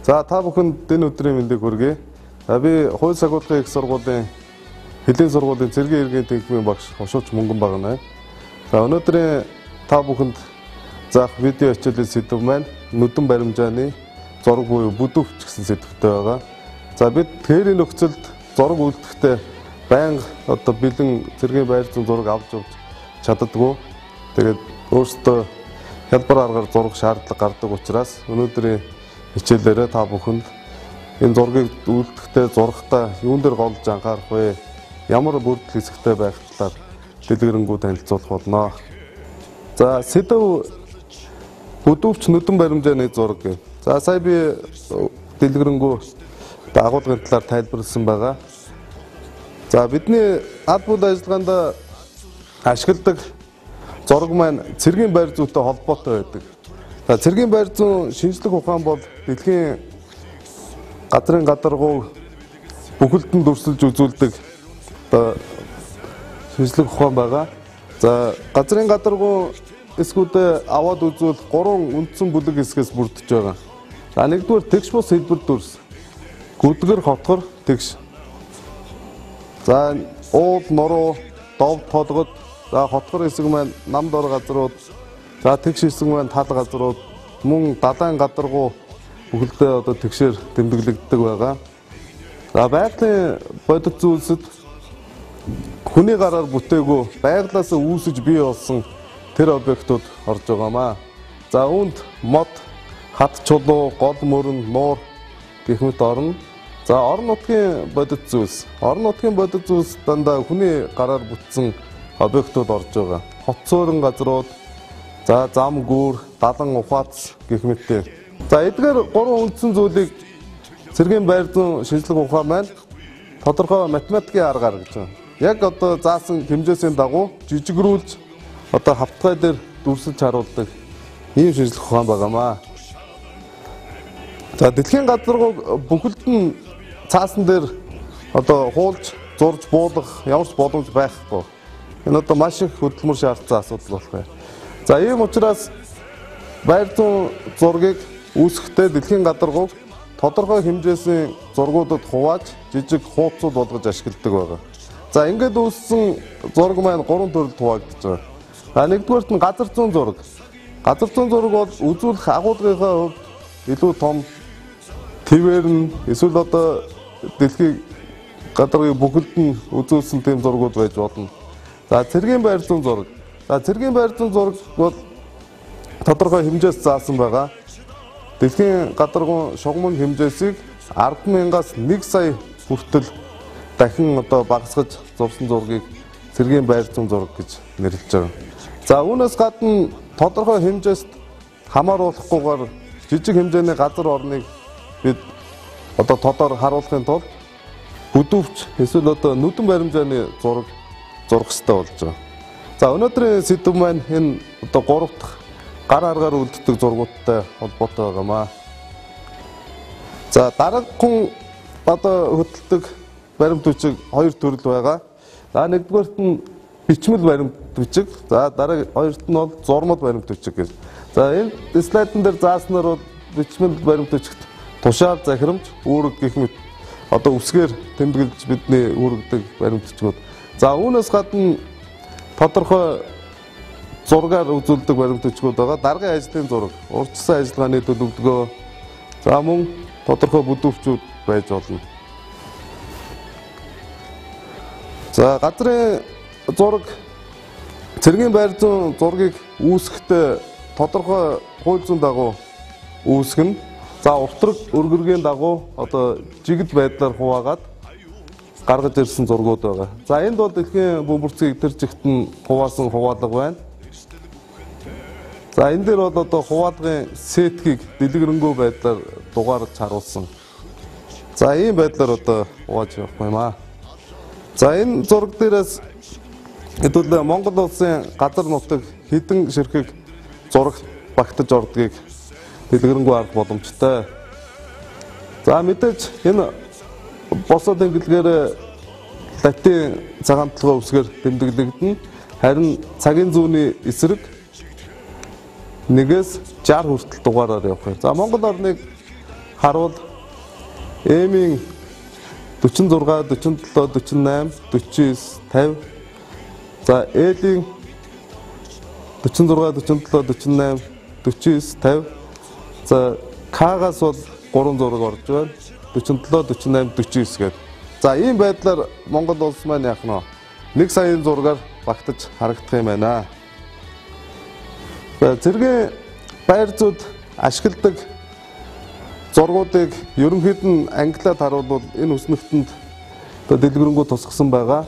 За та бүхэнд энэ өдрийн мэндийг хүргэе. Би хууль сагуулгын их сургуулийн Хэлийн сургуулийн цэргийн иргэний тэнхимийн багш Хошууч Мөнгөн байна. За өнөөдрийн та бүхэнд заах видео хичээлийн сэдэв маань нүдэн баримжааны зураг буюу бүдүүвч гэсэн сэдвтэй байгаа. За бид тэрийн нөхцөлд зураг үлдэхдээ байнга бэлэн цэргийн байр зүүн зураг авч явж чаддаггүй. Тэгээд өөрсдөө хялбар аргаар зураг шаардлага гардаг учраас өнөөдрийн хичээлээрээ та бүхэнд энэ зургийг үлдэхдээ зурагтаа юун дээр голж анхаарах вэ? Ямар бүрдэл хэсэгтэй байх талаар дэлгэрэнгүй танилцуулах болно. За сэдэв бүдүүвч нүдэн баримжааны зураг гэв. За сая би дэлгэрэнгүй агуулгын талаар тайлбарласан байгаа. За бидний аль бүр ажиллагаанд ашигладаг зураг маань цэргийн байр зүйтэй холбоотой байдаг. За цэргийн байр зүүн шинжлэх ухаан бол дэлхийн газрын гадаргуу бүхэлдэн дүрсэлж үзүүлдэг шинжлэх ухаан байгаа. За газрын гадаргуу эсгүүдээ аваад үзвэл 3 үндсэн бүлэг хэсгээс бүрдэж байгаа. За нэгдүгээр тэгш бус хэлбэр дүрс, гүдгэр хотгор тэгш. За уул нуруу, дов толгод, за хотгор хэсэг маань нам дор газрууд, за тэгш хэсэг маань тал газрууд, мөн далайн гадаргуу бүхэлдээ тэгшээр тэмдэглэгддэг байгаа. За байгалийн бодит зүйлсэд хүний гараар бүтээгүй байгалаас үүсэж бий болсон тэр объектууд орж байгаамаа. За үүнд мод, хат чулуу, гол мөрөн, нуур гэх мэт орно. За орон нутгийн бодит зүйлс. Орон нутгийн бодит зүйлс дандаа хүний гараар бүтсэн объектууд орж байгаа. Хот суурин газрууд, за зам гүүр, далан ухаац гэх мэттэй. За эдгээр 3 үндсэн зүйлийг цэргийн байр зүүн шинжлэх ухаан маань тодорхой математикийн аргаар гэж байна. Яг заасан хэмжээсийн дагуу жижигрүүлж хавтгай дээр дүрсэлж харуулдаг ийм шинжлэх ухаан байгаамаа. За дэлхийн гадаргуу бүхэлд нь цаасан дээр хуулж, зурж буулгах ямар ч боломж байхгүй. Энэ маш их хөдөлмөр шаардсан асуудал болох юм. За ийм учраас байр зүүн зургийг үүсгэхдээ дэлхийн гадаргууг тодорхой хэмжээсийн зургуудад хувааж жижиг хуудсууд болгож ашигладаг байгаа. За ингээд үүссэн зураг маань 3 төрөлд хуваагдаж байгаа. За нэгдүгээрт нь газар зүүн зураг. Газар зүүн зураг бол үзүүлэх агуулгынхаа хувьд илүү том твээр нь эсвэл дэлхийн гадаргыг бүхэлд нь үзүүлсэн тийм зургууд байж болно. За цэргийн байр зүүн зураг. За цэргийн байр зүүн зураг бол тодорхой хэмжээс заасан байгаа. Дэлхийн гадаргуун шугамн хэмжээсийг 10,000-аас 1 сая хүртэл дахин багасгаж зурсан зургийг цэргийн байр зүүн зураг гэж нэрлэж байгаа. За үүнээс гадна тодорхой хэмжээст хамааруулахгүйгээр жижиг хэмжээний газар орныг бид тодор харуулахын тулд бүдүүвч эсвэл нүдэн баримжааны зураг зурах хэрэгтэй болж байгаа. За өнөөдрийн сэдэв маань энэ 3 дахь гар аргаар үлддэг зургуудтай холбоотой байгаамаа. За дараагийн хөдөлдөг баримт бичиг 2 төрөл байгаа. За нэгдүгээрт нь бичмэл баримт бичиг, за хоёрт нь бол зурмал баримт бичиг гэж. За энэ слайдн дээр зааснаар бол бичмэл баримт бичигт тушаал захирамж, үүрэг гэх мэт үсгээр тэмдэглэж бидний үүрэгдэг баримт бичгүүд. За үүнээс гадна тодорхой зургаар үзүүлдэг баримт бичгүүд байгаа. Даргын ажлын зураг, урьдчилсан ажиллагааны төлөвлөгөө, за мөн тодорхой бүдүүвчүүд байж болно. За газрын зураг цэргийн байр зүүн зургийг үүсгэхдээ тодорхой хууль зүйн дагуу үүсгэнэ. За уртраг өргөргийн дагуу жигд байдлаар хуваагаад гаргаж ирсэн зургууд байгаа. За энд бол дэлхийн бөмбөрцгийг тэр чигт нь хуваасан хуваалга байна. За энэ дээр бол хуваалгын сетгийг дэлгэрэнгүй байдлаар дугаарж харуулсан. За ийм байдлаар хувааж явах юм аа. За энэ зураг дээрээс хэдүүл Монгол улсын газар нутаг хэдэн ширхэг зурагт багтаж ордгийг дэлгэрэнгүй харах боломжтой. За мэдээж энэ босоод ангилгээр статийн цагаан толгой үсгээр тэмдэглэгдэнэ. Харин цагийн зүүнний эсрэг 1-ээс 60 хүртэл дугаараар явах юм. За Монгол орныг харуул Эм-ийн 46, 47, 48, 49, 50. За Л-ийн 46, 47, 48, 49, 50. За К-гаас бол 3 зураг орж байна. 47, 48, 49 гээд. За ийм байдлаар Монгол улс маань яах нь 1 саяын зургаар багтаж харагдах юм байна. За зэргийн байр зүйд ашигладаг зургуудыг ерөнхийд нь англиар харуулбал энэ үснэгтэнд дэлгэрэнгүй тусгасан байгаа.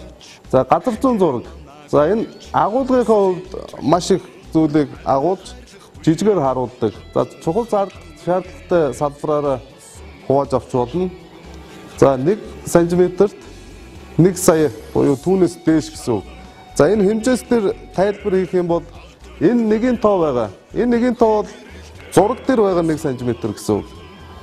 За газар зүүн зураг. За энэ агуулгынхаа хувьд маш их зүйлийг агуулж жижигээр харуулдаг. За чухал шаардлагатай салбараараа хувааж авч болно. За 1 см-т 1 сая буюу түүнээс дээш гэсэн үг. За энэ хэмжээс дээр тайлбар хийх юм бол энэ нэгийн тоо байгаа. Энэ нэгийн тоо бол зураг дээр байгаа 1 см гэсэн үг.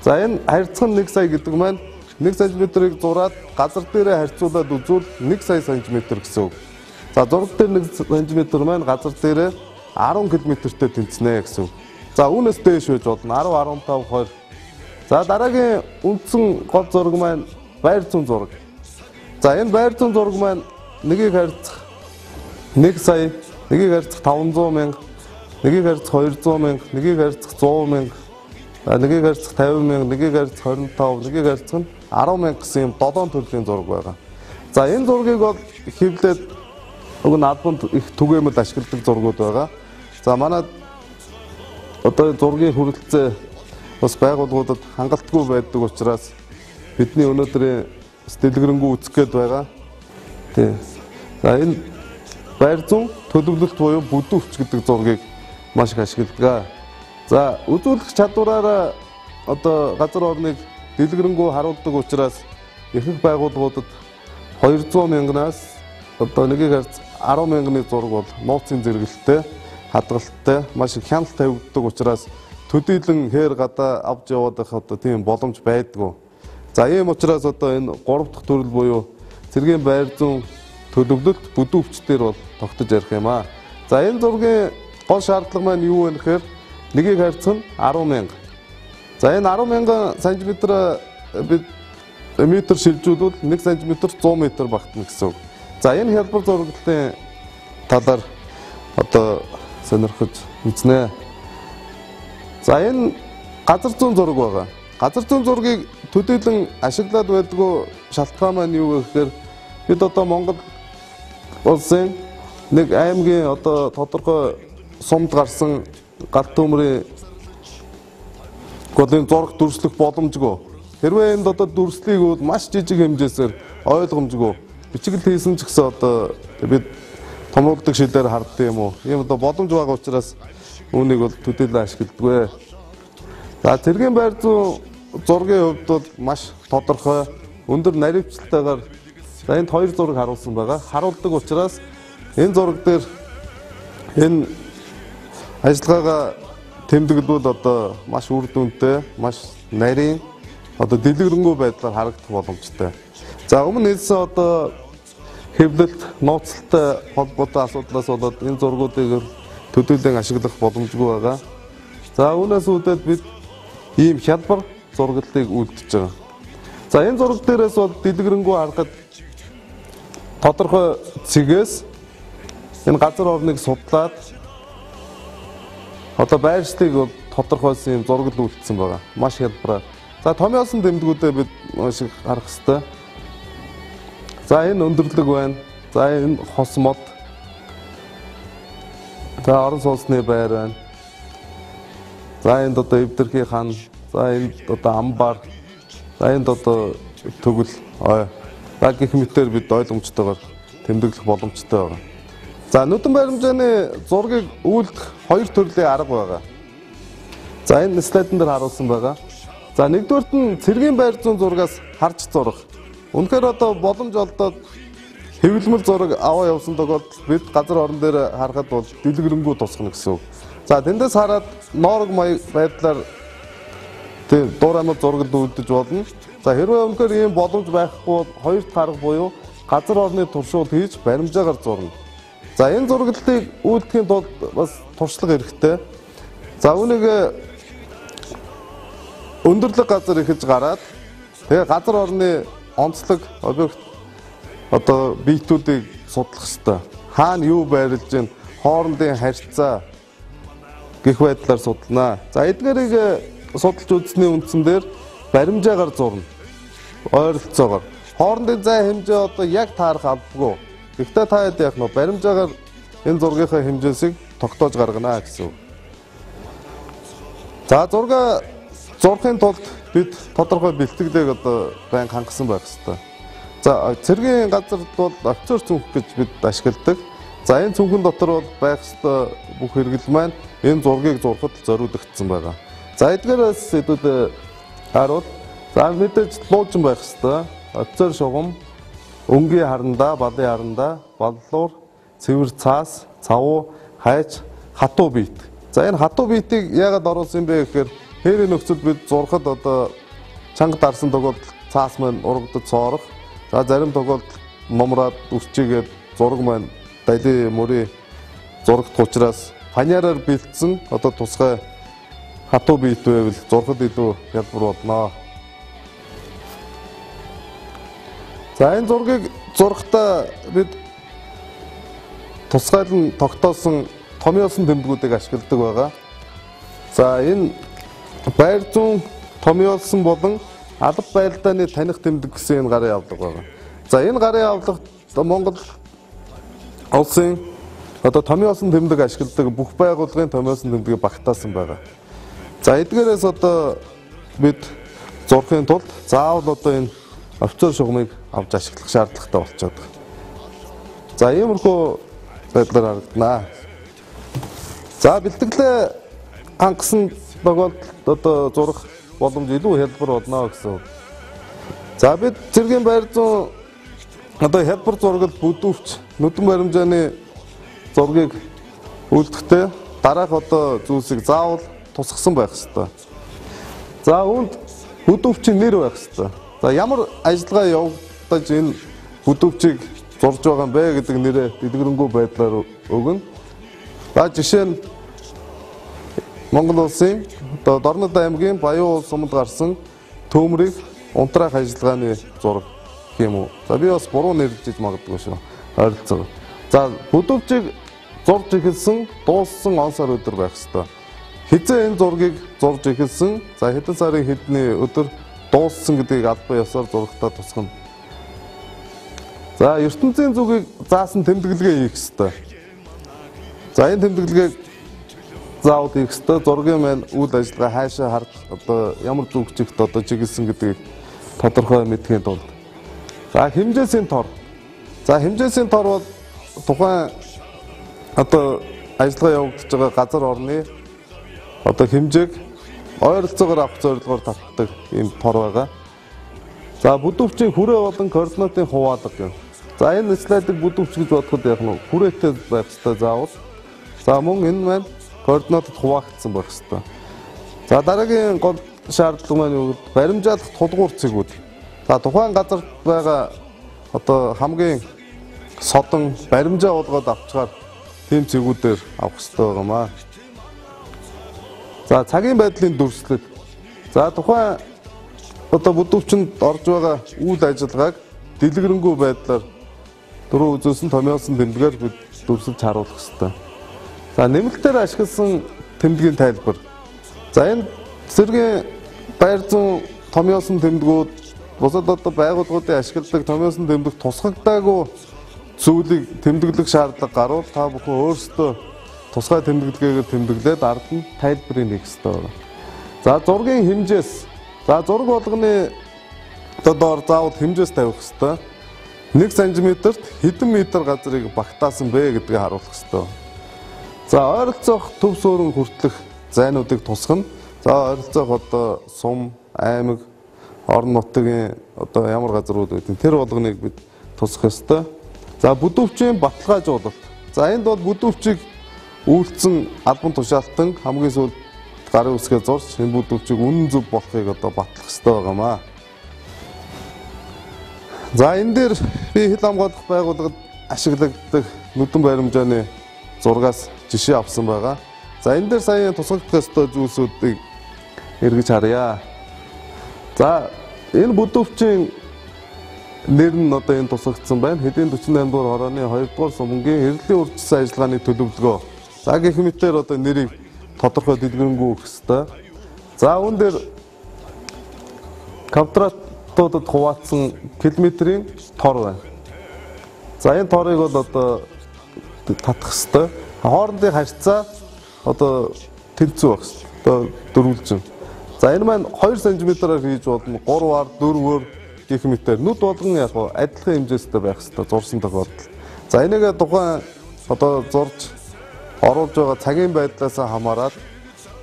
За энэ харьцах нь 1 сая гэдэг маань 1 см-ыг зураад газар дээрээ харьцуулаад үзвэл 1 сая см гэсэн үг. За зураг дээр 1 см маань газар дээрээ 10 км-тэй тэнцэнэ гэсэн үг. За үүнээс дээш байж болно 10, 15, 20. За дараагийн үндсэн гол зураг маань байр зүүн зураг. За энэ байр зүүн зураг маань нэгийг харьцах 1 сая, нэгийг харьцах 500 мянга, нэгийг харьцах 200 мянга, нэгийг харьцах 100 мянга, нэгийг харьцах 50 мянга, нэгийг харьцах 25, нэгийг харьцах нь 10 мянга гэсэн юм 7 төрлийн зураг байгаа. За энэ зургийг бол хэвлээд уг нь албанд их түгээмэл ашигладаг зургууд байгаа. За манай одоо зургийн хүрэлцээ бас байгууллагуудад хангалтгүй байдаг учраас бидний өнөөдрийн дэлгэрэнгүй үзэх гээд байгаа. Тий. За энэ байр зүүн төлөвлөлт буюу бүдүүн өвч гэдэг зургийг маш их ашигладаг. За үзүүлэх чадвараараа одоо газар орныг дэлгэрэнгүй харуулдаг учраас ихэнх байгууллагуудад 200 мянганаас одоо нэгийг харьц 10 мянганы зураг бол нууцын зэрэгэлтэй, хадгалттай маш их хяналт тавигддаг учраас төдийлөн хээр гадаа авч яваад байх одоо тийм боломж байдгүй. За ийм учраас одоо энэ 3 дахь төрөл буюу цэргийн байр зүүн төлөвлөлт бүдүүн өвчтөр бол тогтож ярих юм аа. За энэ зургийн гол шаардлага маань юу вэ гэхээр нэгийг харьцах нь 10 мянга. За энэ 10 мянган сантиметр бид метр шилжүүлвэл 1 см 100 м багтана гэсэн үг. За энэ хялбар зураглалын талаар одоо сонирхож үзнэ. За энэ газар зүүн зураг байгаа. Газар зүүн зургийг төдийлөн ашиглаад байдгүй шалтгаан маань юу вэ гэхээр бид одоо Монгол улсын нэг аймгийн одоо тодорхой сумд гарсан галт төмрийн голын зураг дүрслэх боломжгүй. Хэрвээ энд одоо дүрслийг бол маш жижиг хэмжээсээр ойлгомжгүй бичиглэл хийсэн ч гэсэн одоо бид томруулдаг шилээр харддаг юм уу? Ийм одоо боломж байгаа учраас үүнийг бол төдийлөн ашигладаг. За цэргийн байр зүүн зургийн хувьд бол маш тодорхой өндөр наривчлалтайгаар за энд 2 зураг харуулсан байгаа. Харуулдаг учраас энэ зураг дээр энэ ажиллагаагаа тэмдэглэвэл одоо маш үр дүнтэй, маш нарийн одоо дэлгэрэнгүй байдлаар харагдах боломжтой. За өмнө хэлсэн одоо хэвлэлт, нууцтай холбоотой асуудлаас болоод энэ зургуудыг төдийлөн ашиглах боломжгүй байгаа. За үүнээс үүдээд бид ийм хялбар зураглалыг үлдэж байгаа. За энэ зураг дээрээс бол дэлгэрэнгүй харахад тодорхой цэгээс энэ газар орныг судлаад одоо байршлыг бол тодорхойлсон юм зураглал үлдсэн байгаа. Маш хялбараар. За томьёолсон тэмдгүүдээ бид маш их харах хэрэгтэй. За энэ өндөрлөг байна. За энэ хос мод. За орон сууцны байр байна. За энд одоо эвдэрхий хан. За энд одоо амбар. За энд одоо төгөл ой. За гэх мэтээр бид ойлгомжтойгоор тэмдэглэх боломжтой байгаа. За нүдэн баримжааны зургийг үйлдэх 2 төрлийн арга байгаа. За энэ слайдн дээр харуулсан байгаа. За нэгдүгээрт нь цэргийн байр зүүн зургаас харж зурах. Үнэхээр одоо боломж олдоод хэвлэмэл зураг аваа явсан тохиолдолд бид газар орон дээр харахад бол дэлгэрэнгүй тусгана гэсэн үг. За тэндээс хараад ноорог маяг байдлаар дуурамд зураг үлдэж болно. За хэрвээ үнэхээр ийм боломж байхгүй бол хоёр дахь арга буюу газар орны туршуул хийж баримжаагаар зурна. За энэ зураглалыг үйлдэхийн тулд бас туршлага хэрэгтэй. За үүнийг өндөрлөг газар ихэж гараад тэгээ газар орны онцлог объект одоо биетүүдийг судлах хэрэгтэй. Хаана юу байрлаж байна, хоорондын харьцаа гэх байдлаар судалнаа. За эдгээрийг судалж үзсний үндсэн дээр баримжаагаар зурна. Ойролцоогоор. Хоорондын зай хэмжээ одоо яг таарах албагүй. Гэхдээ та хэд яах нь баримжаагаар энэ зургийнхаа хэмжээсийг тогтоож гаргана гэсэн үг. За зураг зурхын тулд бид тодорхой бэлтгэлийг одоо байн хангасан байх хэрэгтэй. За цэргийн газарт бол офицер цүнх гэж бид ашигладаг. За энэ цүнхэн дотор бол байх ёстой бүх хэрэгэл маань энэ зургийг зурхад зориулагдсан байгаа. За эдгээрээс хэдүүд харуул. За мэдээж луужин байх ёстой. Офицер шугам, өнгийн харандаа, балын харандаа, баллуур, цэвэр цаас, цавуу, хайж, хатуу биет. За энэ хатуу биетийг яагаад оруулсан бэ гэхээр хээрийн нөхцөл бид зурхад одоо чанга дарсан тохиолдолд цаас маань урагдаж соорох. За зарим тохиолдолд номраад үрчигээд зураг маань дали мөрийн зурагт учраас фанераар бэлдсэн одоо тусгай хатуу биет байвал зурхад илүү хялбар болно. За энэ зургийг зурхтаа бид тусгайлан тогтоосон томьёосон тэмдгүүдийг ашигладаг байгаа. За энэ байр зүүн томьёолсон болон алба байралдааны таних тэмдэг гэсэн энэ гарын явдлага байгаа. За энэ гарын явдлагт Монгол улсын одоо томьёосон тэмдэг ашигладаг бүх байгууллагын томьёосон тэмдгийг багтаасан байгаа. За эдгээрээс одоо бид зурхын тулд заавал одоо энэ офицер шугамыг авч ашиглах шаардлагатай болчиход байна. За иймэрхүү байдлаар харагдана. За бэлтгэлээ хангасан тохиолдолд одоо зурах боломж илүү хялбар болно гэсэн. За бид цэргийн байр зүүн одоо хялбар зурагт бүдүүвч нүдэн баримжааны зургийг үлдэхдээ дараах одоо зүйлсийг заавал тусгасан байх ёстой. За үүнд бүдүүвчийн нэр байх ёстой. За ямар ажиллагаа явагдаж энэ бүдүүвчийг зурж байгаа юм бэ гэдэг нэрээ дэлгэрэнгүй байдлаар өгнө. За жишээ нь Монгол улсын одоо Дорнод аймгийн Баян улс суманд гарсан төмрийг унтраах ажиллагааны зураг гэх юм уу. За би бас буруу нэрлэж магадгүй шүү. Ойролцоо. За бүдүүвчийг зурж эхэлсэн, дууссан он сар өдөр байх ёстой. Хизээ энэ зургийг зурж эхэлсэн, за хэдэн сарын хэдний өдөр дууссан гэдгийг албан ёсоор зурагтаа тусгана. За ертөнцийн зүгийг заасан тэмдэглэгээ хийх ёстой. За энэ тэмдэглэгийг заавал хийх ёстой. Зургийн маань үйл ажиллагаа хаашаа харж одоо ямар зүг чигт одоо чиглэсэн гэдгийг тодорхой мэдхийн тулд. За хэмжээсийн тор. За хэмжээсийн тор бол тухайн одоо ажиллагаа явагдаж байгаа газар орны одоо хэмжээг ойролцоогоор авах зорилгоор татдаг ийм тор байгаа. За бүдүүвчийн хүрээ болон координатын хуваалга гэнэ. За энэ слайдыг бүдүүвч гэж бодоход яг нь хүрээтэй байх ёстой заавал. За мөн энэ маань координатад хуваагдсан байх ёстой. За дараагийн гол шаардлага маань юу гэвэл баримжаалах тулгуур цэгүүд. За тухайн газарт байгаа одоо хамгийн содон баримжаа болгоод авчгаар тийм цэгүүдээр авах ёстой байгаамаа. За цагийн байдлын дүрслэл. За тухайн одоо бүдүүвчэнд орж байгаа үйл ажиллагааг дэлгэрэнгүй байдлаар дөрөв үзүүлсэн томьёосон тэмдгээр бид дүрсэлж харуулах ёстой. За нэмэлтээр ашигласан тэмдгийн тайлбар. За энэ цэргийн байр зүүн томьёосон тэмдгүүд бусад одоо байгууллагуудын ашигладаг томьёосон тэмдэг тусгагдаагүй зүйлийг тэмдэглэх шаардлага гарвал та бүхэн өөрсдөө тусгай тэмдэглэгээр тэмдэглээд ард нь тайлбарыг хийх ёстой байна. За зургийн хэмжээс. За зураг болгоны доор заавал хэмжээс тавих ёстой. 1 см-т хэдэн метр газрыг багтаасан бэ гэдгийг харуулах ёстой. За ойролцоох төв суурин хүртэлх зайнуудыг тусгана. За ойролцоох одоо сум, аймаг, орон нутгийн одоо ямар газрууд байдгийг тэр болгоныг бид тусгах ёстой. За бүдүүвчийн баталгаажуулалт. За энд бол бүдүүвчийг үйлдсэн албан тушаалтан хамгийн сүүлд гарын үсгээ зурж энэ бүдүүвчийг үнэн зөв болохыг одоо батлах ёстой байгаамаа. За энэ дээр би хил хамгаалах байгууллагад ашиглагддаг нүдэн баримжааны зургаас жишээ авсан байгаа. За энэ дээр сая тусгагдах ёстой зүйлсүүдийг эргэж харъя. За энэ бүдүүвчийн нэр нь одоо энэ тусгагдсан байна. Хэдийн 48 дугаар хорооны 2 дугаар сумгийн хэрлэлийн урьдчилсан ажиллагааны төлөвлөгөө. За гэх мэтээр одоо нэрийг тодорхой дэлгэрэнгүй өгөх ёстой. За үүн дээр квадратуудад хуваацсан километрийн тор байна. За энэ торыг бол одоо татах ёстой. Хоорондын харьцаа одоо тэнцүү байх ёстой. Одоо дөрвөлжин. За энэ маань 2 см-аар хийж болно. 3-аар 4-өөр гэх мэтээр нүд болгон яг адилхан хэмжээстэй байх ёстой зурсан тохиолдолд. За энийгээ тухайн одоо зурж оруулж байгаа цагийн байдлаас хамаарат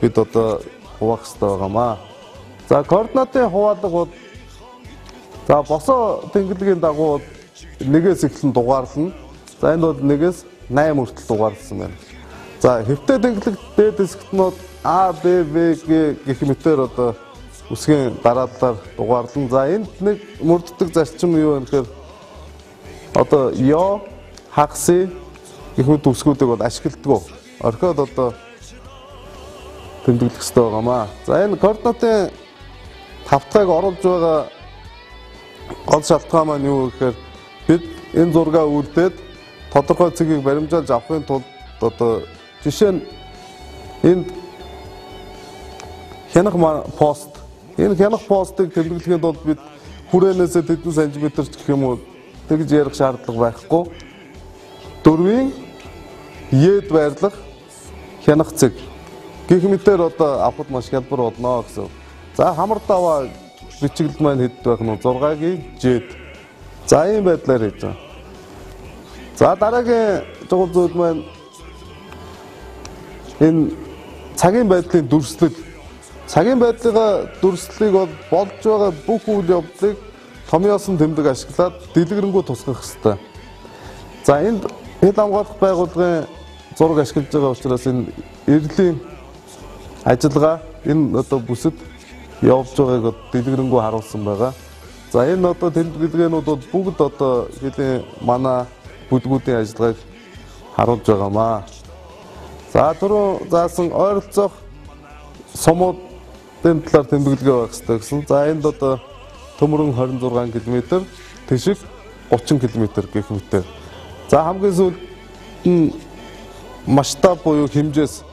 бид одоо хуваах ёстой байгаамаа. За координатын хуваалга бол за босоо тэнглэгийн дагуу нэгээс эхлэн дугаарлана. За энэ бол 1-ээс 8 хүртэл дугаарласан байна. За хэвтэй тэнглэг дээд хэсэгт нь А, Б, В, Г гэх мэтээр одоо үсгийн дараалалаар дугаарлана. За энд нэг мөрддөг зарчим юу вэ гэхээр одоо Ё, хагас гэх мэт үсгүүдийг бол ашигладаг. Орхиод одоо тэмдэглэх хэрэгтэй байгаамаа. За энэ координатын тавтайг оруулж байгаа гол шалтгаан маань юу гэхээр бид энэ зургаа үлдээд тодорхой цэгийг баримжаалж авахын тулд одоо жишээ нь энд хянах пост энэ хянах постыг тэмдэглэхийн тулд бид хүрээнээс тэдэн сантиметр ч гэх юм уу тэгж ярих шаардлага байхгүй. 4-ийн Е-д байрлах хянах цэг гэх мэтээр одоо авахд маш хялбар болно гэсэн. За хамар даваа бичиглэл маань хэд байх нь 6-гийн Ж-д. За ийм байдлаар хийж байгаа. За дараагийн чухал зүйл маань энэ цагийн байдлын дүрслэл. Цагийн байдлын дүрслэлийг бол болж байгаа бүх үйл явдлыг томьёосон тэмдэг ашиглаад дэлгэрэнгүй тусгах хэрэгтэй. За энд хил хамгаалах байгууллагын зураг ашиглаж байгаа учраас энэ эрлийн ажиллагаа энэ одоо бүсэд явж байгааг дэлгэрэнгүй харуулсан байгаа. За энэ одоо тэмдэглэгээнүүд бол бүгд одоо хэлийн манай бүлгүүдийн ажиллагааг харуулж байгаамаа. За түрүү заасан ойролцоох сумуудын талаар тэмдэглэгээ байх хэрэгтэй гэсэн. За энд одоо төмөрөн 26 км, тэшиг 30 км гэх мэтээр. За хамгийн сүүлд нь масштаб буюу хэмжээс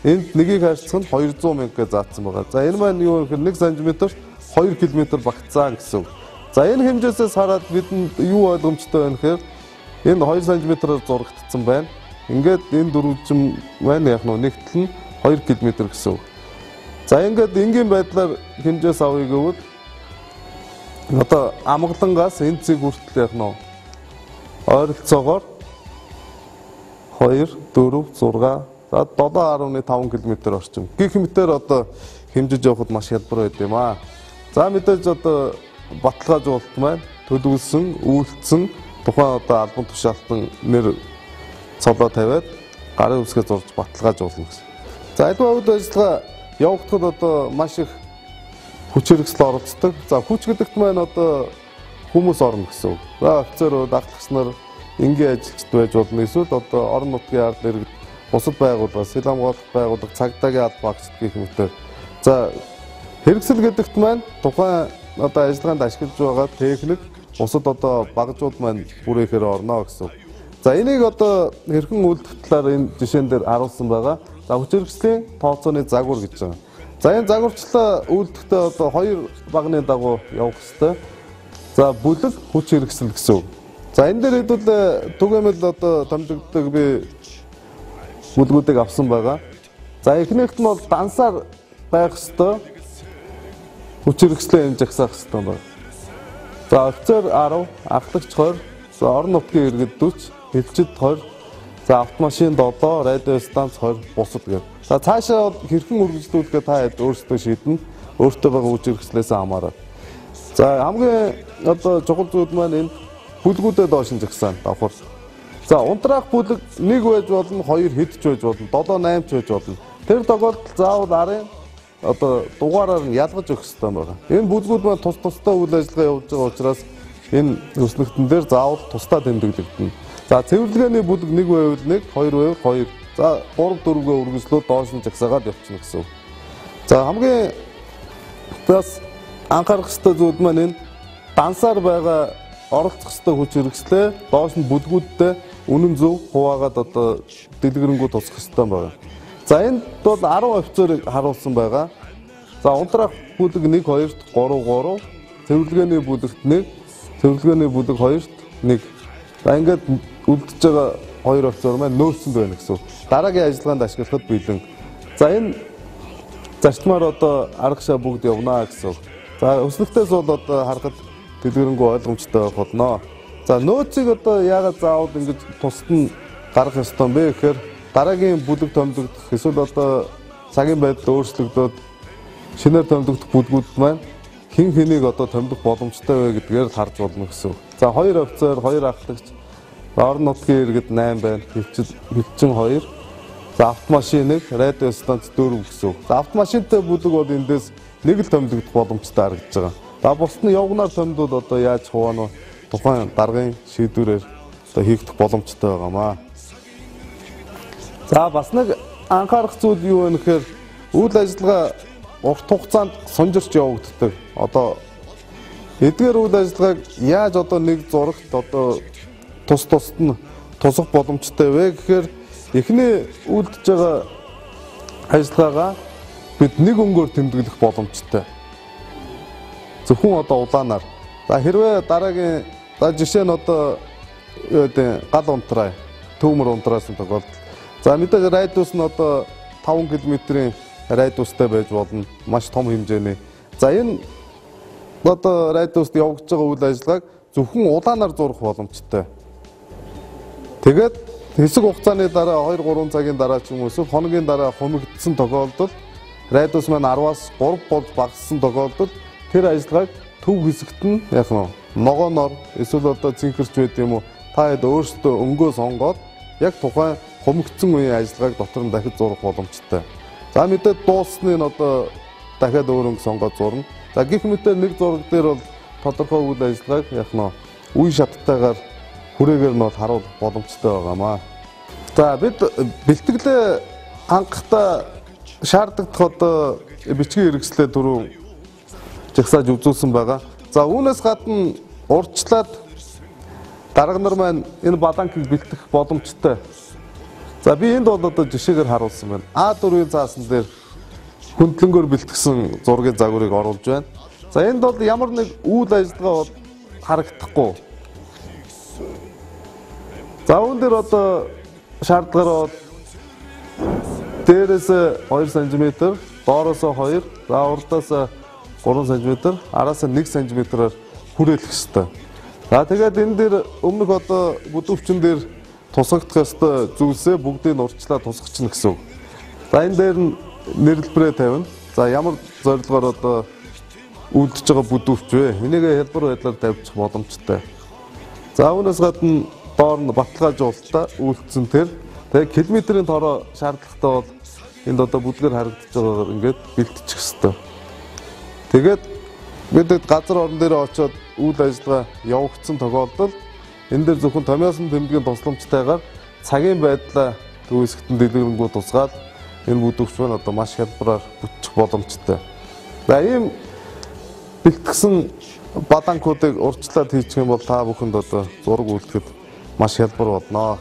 энд нэгийг харьцах нь 200 мянга гэж заасан байгаа. За энэ маань юу гэхээр 1 см 2 км багтсан гэсэн. За энэ хэмжээсээс хараад бидэнд юу ойлгомжтой байна гэхээр энэ 2 см-аар зурагдсан байна. Ингээд энэ дөрвөлжин маань яг нэгтэл нь 2 км гэсэн. За ингээд энгийн байдлаар хэмжээс авъя гэвэл одоо амгалангаас энэ цэг хүртэл яг ойролцоогоор 2, 4, 6, за 7.5 км орчим. Гэх мэтээр одоо хэмжиж явахд маш хялбар байд юм аа. За мэдээж одоо баталгаажуулалт маань төлөвлөсөн, үйлдэлсэн тухайн одоо албан тушаалтан нэр цолоо тавиад гарын үсгээ зурж баталгаажуулна гэсэн. За альва үйл ажиллагаа явагдахад одоо маш их хүч хэрэгсэл оролцдог. За хүч гэдэгт маань одоо хүмүүс орно гэсэн үг. За офицерууд, ахлагч нар энгийн ажилчид байж болно. Эсвэл одоо орон нутгийн ард иргэд, бусад байгууллагаас, хил хамгаалах байгууллага, цагдаагийн албаагчид гэх мэтээр. За хэрэгсэл гэдэгт маань тухайн одоо ажиллагаанд ашиглаж байгаа техник, бусад одоо багжууд маань бүрээхээр орно гэсэн. За энийг одоо хэрхэн үйлдэх талаар энэ жишээн дээр харуулсан байгаа. За хүч хэрэгслийн тооцооны загвар гэж байгаа. За энэ загварчлаа үйлдэхдээ одоо 2 багны дагуу явах хэрэгтэй. За бүлэг хүч хэрэгсэл гэсэн. За энэ дээр хэдүүл түгээмэл одоо томилогддог би бүлгүүдийг авсан байгаа. За эхнийхт нь бол дансаар байх ёстой. Хүч хэрэгслээ хэмжих хэрэгтэй байна. За офицер 10, ахлагч 20, за орон нутгийн иргэд 40, хэлчид 20, за автомашин 7, радио станц 20 бусад гэдэг. За цаашаа хэрхэн үргэлжлүүлэхээ та хэд өөрсдөө шийднэ. Өөртөө байгаа хүч хэрэгслээс хамаарат. За хамгийн одоо чухал зүйл маань энэ бүлгүүдэд доош нь жагсаан давхар. За унтраах бүлэг 1 байж болно, 2 хэдч байж болно, 7, 8 ч байж болно. Тэр тохиолдолд заавал арын одоо дугаараар нь ялгаж өгөх хэрэгтэй байна. Энэ бүлгүүд маань тус тустай үйл ажиллагаа явуулж байгаа учраас энэ өснөгтөн дээр заавал тусдаа тэмдэглэгдэнэ. За цэвэрлэгээний бүлэг 1 байвал 1, 2 байвал 2. За 3 4-гээ үргэлжлүүл доош нь жагсаагаад явчихна гэсэн. За хамгийн бас анхаарах ёстой зүйл маань энэ дансаар байгаа оролцох ёстой хүч хэрэгслээ доош нь бүлгүүдтэй үнэн зөв хуваагаад одоо дэлгэрэнгүй тусах ёстой байна. За энд бол 10 офицерыг харуулсан байгаа. За унтраах бүлэг 1 2-т 3 3, цэвэрлэгээний бүлэгт 1, цэвэрлэгээний бүлэг 2-т 1. За ингээд үлдэж байгаа 2 офицер маань нөөцөнд байна гэсэн. Дараагийн ажиллагаанд ашиглахад бэлэн. За энэ зарчмаар одоо арга шаа бүгд явнаа гэсэн. За өснөгтөөс бол одоо харахад дэлгэрэнгүй ойлгомжтой байх болно. За нөөцийг одоо яагаад заавал ингэж тусад нь гаргах ёстой юм бэ гэхээр дараагийн бүлэг томилогдох эсвэл одоо цагийн байдал өөрчлөгдөөд шинээр томилогдох бүлгүүд маань хэн хэнийг одоо томилох боломжтой вэ гэдгээр харж болно гэсэн. За 2 офицер, 2 ахлагч, орон нутгийн иргэд 8 байна. Хилчин 2. За автомашин 1, радио станц 4 гэсэн. За автомашинтай бүлэг бол эндээс нэг л томилогдох боломжтой харагдаж байгаа. За бусд нь явгнаар томилвол одоо яаж хуваана вэ? Тухайн даргын шийдвэрээр одоо хийгдэх боломжтой байгаамаа. За бас нэг анхаарах зүйл юу вэ гэхээр үйл ажиллагаа урт хугацаанд сонжирч явагддаг. Одоо эдгээр үйл ажиллагааг яаж одоо нэг зурагт одоо тусад нь тусах боломжтой вэ гэхээр эхний үлдэж байгаа ажиллагаагаа бид нэг өнгөөр тэмдэглэх боломжтой. Зөвхөн одоо улаанаар. За хэрвээ дараагийн жишээ нь одоо гал унтраа, төмөр унтраасан тохиолдолд. За мэдээж радиус нь одоо 5 км-ийн радиустай байж болно. Маш том хэмжээний. За энэ одоо радиуст явагдаж байгаа үйл ажиллагааг зөвхөн улаанаар зурах боломжтой. Тэгээд хэсэг хугацааны дараа 2-3 цагийн дараа ч юм уу эсвэл хоногийн дараа хумигдсан тохиолдолд радиус маань 10-аас 3 болж багассан тохиолдолд тэр ажиллагааг төв хэсэгт нь яг ногооноор эсвэл одоо цэнхэрч байд юм уу та хэд өөрсдөө өнгөө сонгоод яг тухайн хумигдсан үеийн ажиллагааг дотор нь дахиж зурах боломжтой. За мэдээд дууссны нь одоо дахиад өөр өнгө сонгоод зурна. За гэх мэт нэг зураг дээр бол тодорхой үйл ажиллагааг яг үе шаттайгаар хүрээгээр нь бол харуулах боломжтой байгаамаа. За бид бэлтгэлээ хангахтаа шаардлагатай одоо бичгийн хэрэгслээ түрүү жагсааж үзүүлсэн байгаа. За үүнээс гадна урьдчилаад дарга нар маань энэ баланкийг бэлтэх боломжтой. За би энд бол одоо жишээгээр харуулсан байна. А4-ийн заасан дээр хөндлөнгөөр бэлтгэсэн зургийн загварыг оруулж байна. За энд бол ямар нэг үйл ажиллагаа бол харагдахгүй. За үүн дээр одоо шаардлагаараа дээрээс 2 см, доороос 2, за урдаас 3 см, араас 1 см-аар хүрээлэх ёстой. За тэгээд энэ дээр өмнөх одоо бүдүүвчин дээр тусгагдах ёстой зүйлсээ бүгдийг нь урьдчилаад тусгachна гэсэн үг. За энэ дээр нь нэрлэлбэрээ тавина. За ямар зорилгоор одоо үлдэж байгаа бүдүүвч вэ? Энийг хялбар байдлаар тавьчих боломжтой. За үүнээс гадна доор нь баталгаажуулалтаа үйлдсэн тэр тэгээд километрийн тоороо шаардлагатай бол энд одоо бүдгээр харагдаж байгаагаар ингээд бэлтчих ёстой. Тэгээд бид газар орон дээр очиод үйл ажиллагаа явагдсан тохиолдолд энэ дээр зөвхөн томьёосон тэмдгийн тусламжтайгаар цагийн байдлаа төв хэсэгт дэлгэрэнгүй тусгаад энэ бүдүүвч маань одоо маш хялбараар бүтчих боломжтой. За ийм бэлтгэсэн баланкуудыг урьдчилаад хийчих юм бол та бүхэнд одоо зураг үлдэхэд маш хялбар болно.